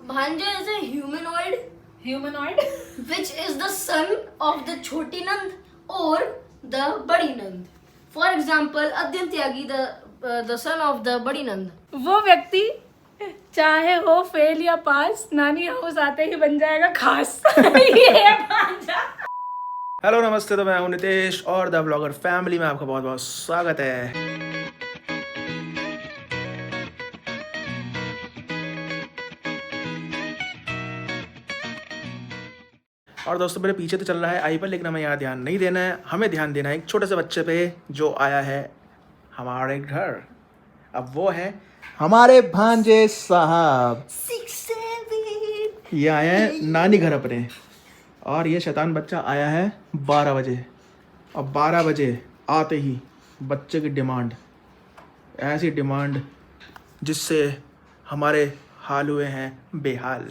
भांजा is a humanoid which is the son of the छोटी नंद or the बड़ी नंद. For example, अद्यन Tyagi the son of the बड़ी नंद. वो व्यक्ति चाहे हो फेल या पास, नानी हाउस आते ही बन जाएगा खास. ये है भांजा. हेलो नमस्ते, तो मैं हूं नितेश और द ब्लॉगर फैमिली में आपका बहुत बहुत स्वागत है. और दोस्तों, मेरे पीछे तो चल रहा है आईपीएल, लेकिन हमें यहाँ ध्यान नहीं देना है. हमें ध्यान देना है एक छोटे से बच्चे पे जो आया है हमारे घर. अब वो है हमारे भांजे साहब. 6-7. ये आए हैं नानी घर अपने, और ये शैतान बच्चा आया है 12 बजे. अब 12 बजे आते ही बच्चे की डिमांड, ऐसी डिमांड जिससे हमारे हाल हुए हैं बेहाल.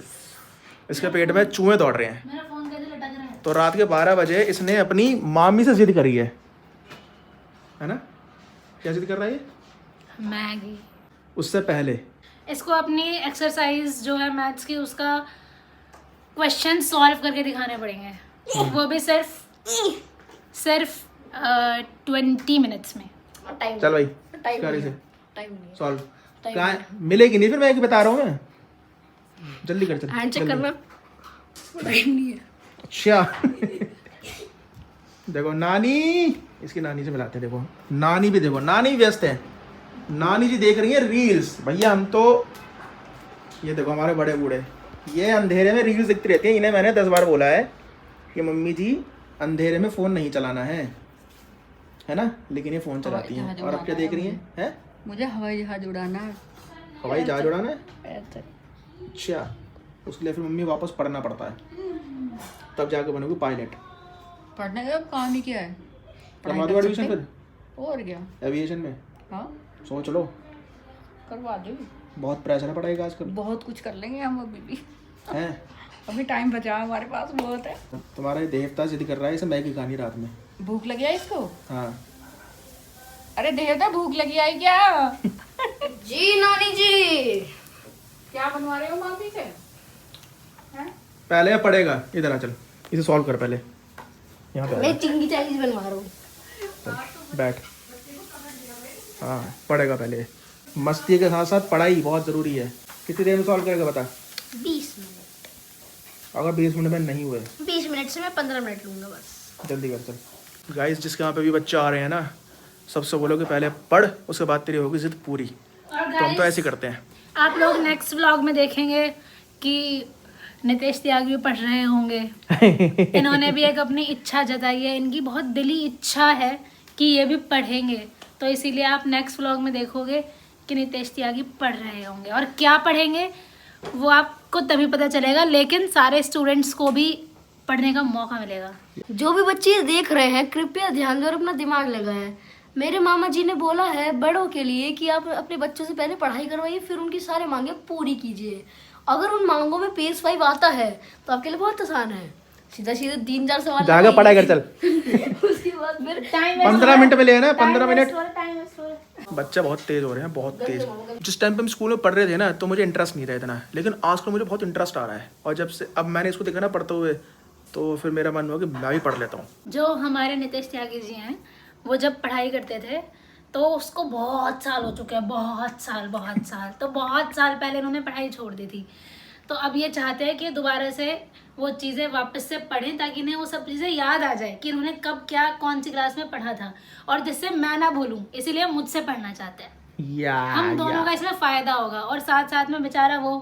इसके पेट में चूहे दौड़ रहे हैं. मेरा फोन कैसे लटक रहा है? तो रात के 12 बजे इसने अपनी मामी से जिद करी है ना? क्या जिद कर रहा है ये? मैगी. उससे पहले इसको अपनी एक्सरसाइज जो है मैथ्स की, उसका क्वेश्चन सॉल्व करके दिखाने पड़ेंगे. वो भी सिर्फ 20 मिनट्स में. चल भाई, टाइम गाड़ी से नहीं है. सॉल्व. कहाँ मिलेगी नहीं, फिर मैं बता रहा हूँ. मैं जल्दी कर, चल हैंड चेक जल्दी. करना. टाइम नहीं है. अच्छा. देखो नानी, इसकी नानी से मिलाते हैं. देखो नानी भी, देखो नानी व्यस्त है. नानी जी देख रही है रील्स. भैया हम तो, ये देखो हमारे बड़े बूढ़े, ये अंधेरे में रील्स दिखती रहती हैं. इन्हें मैंने 10 बार बोला है कि मम्मी जी अंधेरे में फ़ोन नहीं चलाना है ना, लेकिन ये फ़ोन चलाती हैं. और अब क्या देख रही हैं? मुझे हवाई जहाज उड़ाना है. हवाई जहाज उड़ाना है. अच्छा, उसके लिए फिर मम्मी वापस पढ़ना पड़ता है, तब जाके बनोगी पायलट. पढ़ने का काम ही क्या है? करवा दो एडमिशन फिर और क्या? एविएशन में. हाँ, सोच लो. करवा दो. बहुत प्रेशर है पढ़ाई का आजकल. बहुत कुछ कर लेंगे हम अभी भी. हैं? अभी टाइम बचा है हमारे पास, बहुत है. तुम्हारा ये देवता जिद कर रहा है इसे मैगी खानी रात में. भूख लगी है इसको? हाँ. अरे देवता भूख लगी है क्या? जी नानी जी, क्या बनवा रहे हो मामी से? पहले पढ़ेगा. इधर आ, चल इसे सॉल्व कर पहले. यहाँ पे आ मैं जा. चिंगी चाइनीज बनवा रहा हूँ. चल बैठ. हाँ, पढ़ेगा पहले. मस्ती के साथ साथ पढ़ाई बहुत ज़रूरी है. कितनी देर में सॉल्व करेगा बता? 20 मिनट. अगर 20 मिनट में नहीं हुए, 20 मिनट से मैं 15 मिनट लूंगा बस. जल्दी कर. चल गाइस, जिसके यहाँ पे भी बच्चे आ रहे हैं ना, सबसे बोलो कि पहले पढ़, उसके बाद तेरी होगी जिद पूरी. तो हम तो ऐसे ही करते हैं. आप लोग नेक्स्ट व्लॉग में देखेंगे कि नितेश त्यागी भी पढ़ रहे होंगे. इन्होंने भी एक अपनी इच्छा जताई है. इनकी बहुत दिली इच्छा है कि ये भी पढ़ेंगे, तो इसीलिए आप नेक्स्ट व्लॉग में देखोगे कि नितेश त्यागी पढ़ रहे होंगे. और क्या पढ़ेंगे वो आपको तभी पता चलेगा, लेकिन सारे स्टूडेंट्स को भी पढ़ने का मौका मिलेगा. जो भी बच्चे देख रहे हैं कृपया ध्यान दो और अपना दिमाग लगाएं. मेरे मामा जी ने बोला है बड़ों के लिए कि आप अपने बच्चों से पहले पढ़ाई करवाइए, फिर उनकी सारे मांगे पूरी कीजिए. अगर उन मांगों में PS5 आता है तो आपके लिए बहुत आसान है. सीधा सीधा 3-4 सवाल जाकर पढ़ाई कर. चल. उसके बाद फिर 15 मिनट में ले ना, 15 मिनट. टाइम बच्चे बहुत तेज हो रहे हैं, बहुत तेज. जिस टाइम पे हम स्कूल में पढ़ रहे थे ना, तो मुझे इंटरेस्ट नहीं था इतना, लेकिन आजकल मुझे बहुत इंटरेस्ट आ रहा है. और जब से अब मैंने इसको देखा ना पढ़ते हुए, तो फिर मेरा मन हुआ कि मैं भी पढ़ लेता हूँ. जो हमारे नितेश त्यागी जी हैं, वो जब पढ़ाई करते थे तो उसको बहुत साल हो चुके हैं. बहुत साल. तो बहुत साल पहले उन्होंने पढ़ाई छोड़ दी थी. तो अब ये चाहते हैं कि दोबारा से वो चीज़ें वापस से पढ़ें, ताकि इन्हें वो सब चीज़ें याद आ जाए कि उन्होंने कब क्या कौन सी क्लास में पढ़ा था, और जिससे मैं ना भूलूं. इसीलिए मुझसे पढ़ना चाहते हैं. हम दोनों का इसमें फ़ायदा होगा, और साथ साथ में बेचारा वो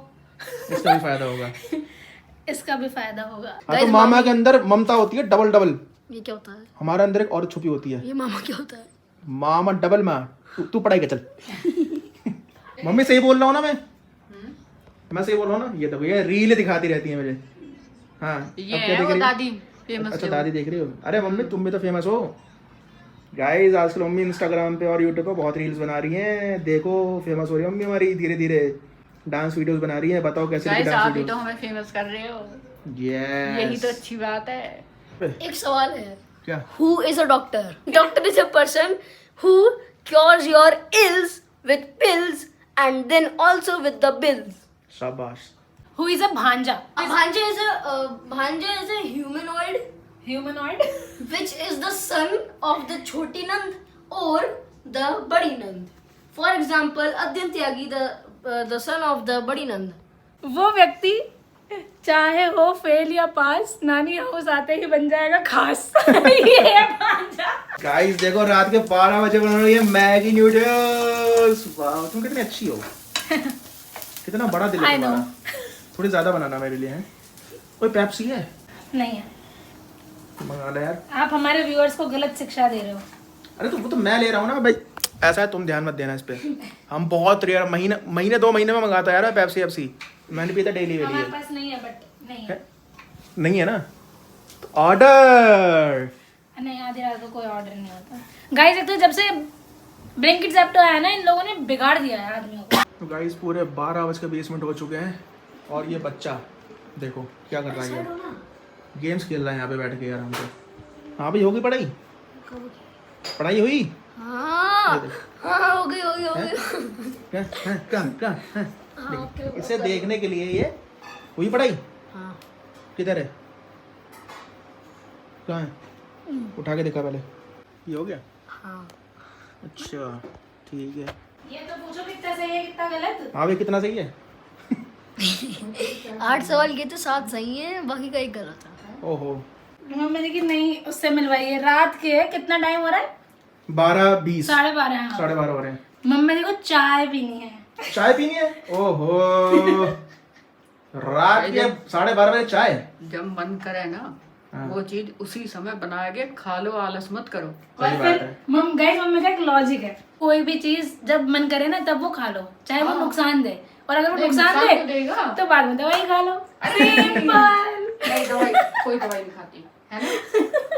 इसका भी फायदा होगा. इसका भी फायदा होगा. हाँ, तो मामा के अंदर ममता होती है डबल. ये क्या होता है? हमारे अंदर एक और छुपी होती है. ये मामा क्या होता है? मामा डबल माँ. तू पढ़ाई कर. चल. मम्मी सही बोल रहा हूँ ना मैं सही बोल रहा हूँ ना. ये देखो, ये रील दिखाती रहती है मुझे. हाँ, ये है वो दादी फेमस. अच्छा, दादी देख रही हो. अरे मम्मी तुम भी तो फेमस हो. गाइस, आजकल मम्मी इंस्टाग्राम पे और यूट्यूब पे बहुत रील्स बना रही हैं. देखो, फेमस हो रही है मम्मी हमारी धीरे धीरे. डांस वीडियोस बना रही है. बताओ कैसे गाइस, डांस आप ही वीडियोस. तो हमें फेमस कर रहे हो. यस, यही तो अच्छी बात है. एक सवाल है. क्या? Who is a doctor? Doctor is a person who cures your ills with pills and then also with the bills. शाबाश. हु इज अ भांजा? भांजा is a humanoid humanoid which is the son of the छोटी नंद or the बड़ी नंद. For example, अद्यन Tyagi the son of the बड़ी नंद. वो व्यक्ति चाहे हो फेल या पास, नानी हाउस आते ही बन जाएगा खास। ये है भांजा। गाइस देखो रात के 12 बजे बन रही है मैगी नूडल्स। वाह तुम कितनी अच्छी हो। कितना बड़ा दिल है I know. तुम्हारा। थोड़ी ज्यादा बनाना मेरे लिए है। कोई पेप्सी है? नहीं है। मंगा ले यार। आप हमारे व्यूअर्स को गलत शिक्षा दे रहे हो। अरे तो वो तो मैं ले रहा हूँ ना भाई। ऐसा है तुम ध्यान मत देना इस पे। हम बहुत रेयर महीने 2 महीने में मंगाता है यार पेप्सी एप्सी। मैंने पीता डेली वेली हमारे है। पास नहीं है, बट नहीं है। नहीं है ना? तो ऑर्डर। नहीं, आधी रात को कोई ऑर्डर नहीं होता। गाइस एक तो जब से ब्लिंकिट ज़ेप्टो आया ना, इन लोगों ने बिगाड़ दिया है आदमियों को। तो गाइस पूरे 12:20 हो चुके हैं और ये बच्चा देखो क्या कर रहा है ये। गेम्स खेल रहा है यहाँ पे बैठ के आराम से। हाँ भाई होगी पढ़ाई? पढ़ाई हुई? हाँ हाँ हो गई देखिए, इसे देखने के लिए ये हुई पढ़ाई। हाँ किधर है? कहाँ है? उठा के देखा पहले। ये हो गया? हाँ अच्छा ठीक है। ये तो पूछो कितना सही है कितना गलत। हाँ भाई कितना सही है? 8 सवाल किए थे, 7 सही है, बाकी का 1 गलत है। ओहो। मम्मी ने कि नहीं उससे मिलवाइए। रात के कितना टाइम हो रहा है? 12:20 12:30। हाँ। 12:30 हो रहे हैं। मम्मी देखो चाय पीनी है। चाय पीनी है? ओहो रात के 12:30 बजे चाय? जब मन करे ना हाँ। वो चीज उसी समय बना के खा लो, आलस मत करो। और सही बात फिर है। मम्मी का एक लॉजिक है, कोई भी चीज जब मन करे ना तब वो खा लो, चाहे वो नुकसान दे, और अगर वो नहीं, नुकसान नुकसान दे तो देगा। तो बाद में दवाई खा लो। सिंपल। नहीं दवाई, कोई दवाई नहीं खाती है ना।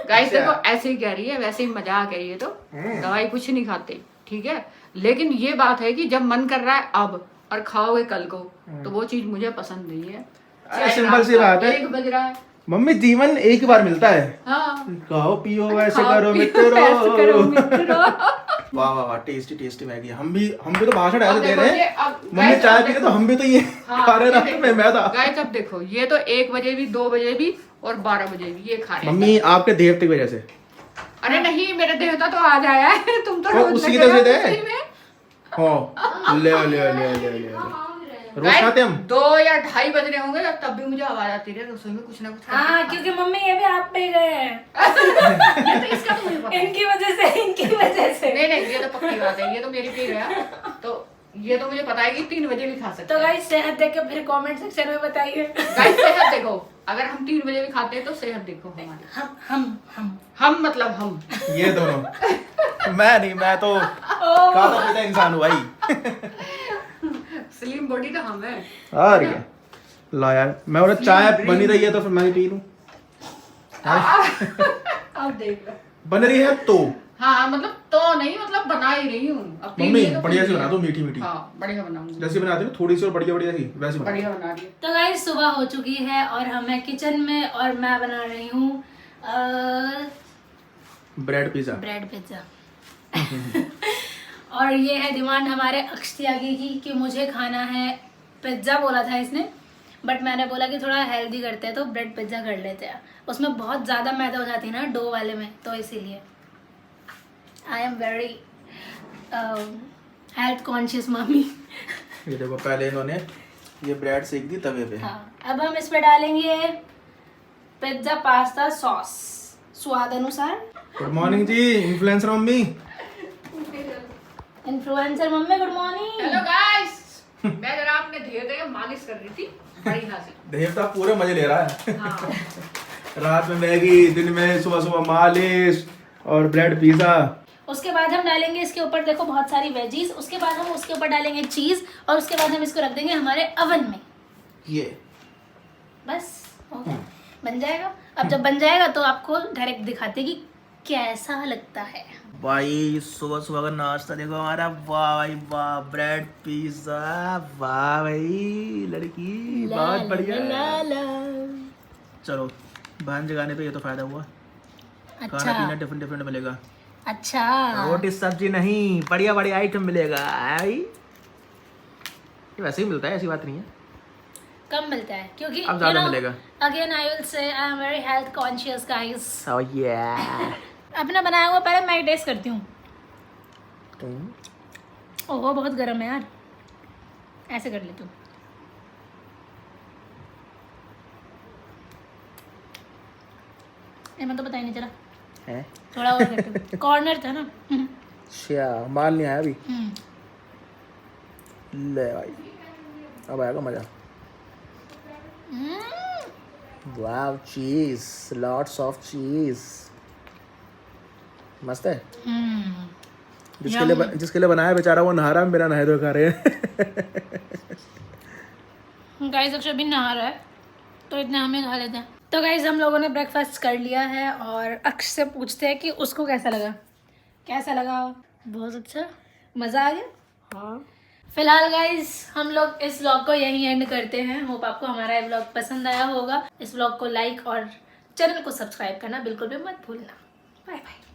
गाइस देखो ऐसे ही कह रही है, वैसे ही मजाक है ये तो। दवाई कुछ नहीं खाते, ठीक है। लेकिन ये बात है कि जब मन कर रहा है अब और खाओगे कल को, तो वो चीज मुझे पसंद नहीं है। अरे सिंपल सी बात है। 1 बज रहा है। मम्मी जीवन एक ही बार मिलता है। हाँ खाओ पियो ऐसे खाओ, करो पियो, मित्रों। ऐसे करो मित्रों। वाह वाह वाह टेस्टी टेस्टी मैगी। हम भी तो भाषण ऐसे अब दे देखो रहे ये, हैं। अब मम्मी गाइस चाय अब पी रहे देखो। तो हम भी तो ये हाँ, खा रहे ये रात में मैं था। गाइस अब देखो ये तो 1 बजे भी, 2 बजे भी और 12 बजे भी ये खा रहे हैं। मम्मी आपके देवते की वजह से। अरे नहीं, मेरे देवता तो आज आया है। तुम तो वो रोज उसी की लगे तरफ से हो थे? उसी में। हाँ ले रोज खाते हम। 2 या 2:30 बज रहे होंगे तब भी मुझे आवाज आती रही रसोई में कुछ ना कुछ करके हाँ खा। क्योंकि मम्मी ये भी आप पे गए हैं। ये तो इसका तो मुझे पता है। इनकी वजह से। नहीं ये तो पक्की बात है, ये तो मेरी पे गया। तो ये तो मुझे पता है कि 3 बजे भी खा सकते तो हैं। गाइस सेहत देख के फिर कमेंट सेक्शन में बताइए। गाइस सेहत देखो, अगर हम 3 बजे भी खाते हैं तो सेहत देखो हमारी। हम मतलब हम। ये दोनों। मैं नहीं, मैं तो खाता पीता इंसान हूँ भाई। स्लिम बॉडी तो हम है। और क्या ला यार, मैं और चाय बनी रही है तो फिर मैं ही पी लूं। अब देख लो बन रही है तो हाँ मतलब तो नहीं, मतलब बना ही रही हूँ। अब पी मम्मी लिए तो बढ़िया पी सी लिए। बना दो, मीठी मीठी हाँ बढ़िया बनाऊंगी, जैसी बनाती हो थोड़ी सी और बढ़िया बढ़िया सी वैसी बना। बढ़िया बना रही है। तो गाइस सुबह हो चुकी है और हम हैं किचन में और मैं बना रही हूँ ब्रेड पिज्जा। Bread pizza. और ये है डिमांड हमारे अक्ष त्यागी की कि मुझे खाना है पिज्ज़ा बोला था इसने, बट मैंने बोला कि थोड़ा हेल्दी करते हैं तो ब्रेड पिज्ज़ा कर लेते हैं। उसमें बहुत ज़्यादा मैदा हो जाती है ना डो वाले में, तो इसीलिए I am very health conscious mummy. ये देखो पहले इन्होंने ये ब्रेड सेक दी तवे पे। हाँ अब हम इस पे डालेंगे पिज्ज़ा पास्ता सॉस स्वाद अनुसार। Good morning ji influencer mummy. Influencer mummy good morning. Hello guys, मैं जरा अपने धीरे धीरे मालिश कर रही थी बढ़िया से। देवता पूरे मजे ले रहा है। हाँ रात में मैगी, दिन में सुबह सुबह मालिश और ब्रेड पिज्जा। उसके बाद हम डालेंगे इसके ऊपर देखो बहुत सारी वेजीज, उसके बाद हम उसके ऊपर डालेंगे चीज और उसके बाद हम इसको रख देंगे हमारे अवन में। ये बस हो गया, बन जाएगा। अब जब बन जाएगा तो आपको डायरेक्ट दिखाते कि कैसा लगता है। भाई सुबह सुबह का नाश्ता देखो हमारा। वाह भाई वाह, ब्रेड पिज्जा। वाह भाई लड़की बहुत बढ़िया। चलो बहन जगाने पे ये तो फायदा हुआ। खाना अच्छा पीना डिफरेंट डिफरेंट मिलेगा। अच्छा रोटी सब्जी नहीं, बढ़िया बढ़िया आइटम मिलेगा भाई। ये वैसे ही मिलता है, ऐसी बात नहीं है। कम मिलता है क्योंकि अब ज़्यादा मिलेगा। Again I will say I am very health conscious guys. Oh yeah. अपना बनाया हुआ पहले मैं टेस्ट करती हूँ। तुम ओहो बहुत गर्म है यार, ऐसे कर लेती हूँ। ये मैं तो पता ही नहीं चला, है थोड़ा और करती हूँ। कॉर्नर था ना। अच्छा, माल नहीं आया अभी। ले भाई, अब आएगा मजा। वाव, चीज, लॉट्स ऑफ चीज, मस्त है। जिसके लिए बनाया बेचारा वो नहा रहा है, मेरा नहाए धोए खा रहे हैं। गाइस अक्षय भी नहा रहा है तो इतना हमें खा लेते हैं। तो गाइस हम लोगों ने ब्रेकफास्ट कर लिया है और अक्ष से पूछते हैं कि उसको कैसा लगा। कैसा लगा? बहुत अच्छा। मज़ा आ गया? हाँ। फिलहाल गाइस हम लोग इस व्लॉग को यहीं एंड करते हैं। होप आपको हमारा ये व्लॉग पसंद आया होगा। इस व्लॉग को लाइक और चैनल को सब्सक्राइब करना बिल्कुल भी मत भूलना। Bye bye.